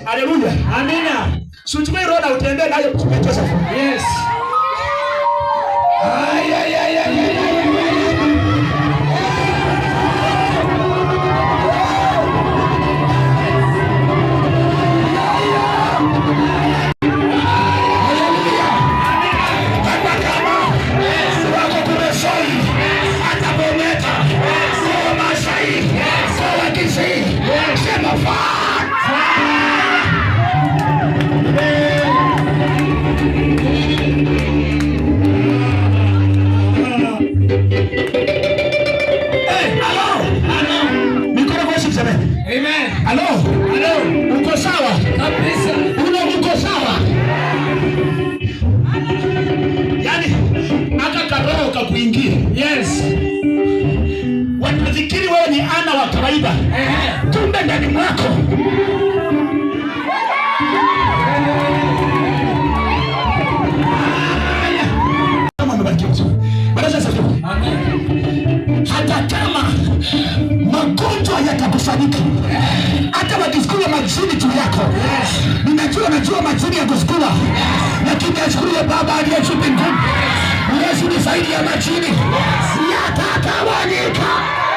Haleluya. Amina. Suchukue roho na utembee nayo kumecha sasa. Yes. Ay ay ay ay ay. Uko sawa? Kabisa. Uko sawa? Yaani aka karoho kakuingia. Yes. Wanafikiri wewe ni ana wa kawaida. Kumbe ndani mwako hata kama magonjwa yatakusanyika, hata wakisukuma majini juu yako, najua majini ya kusukuma, lakini ashukuriwe Baba aliye juu mbinguni. Yesu ni zaidi ya majini, yatatawanyika.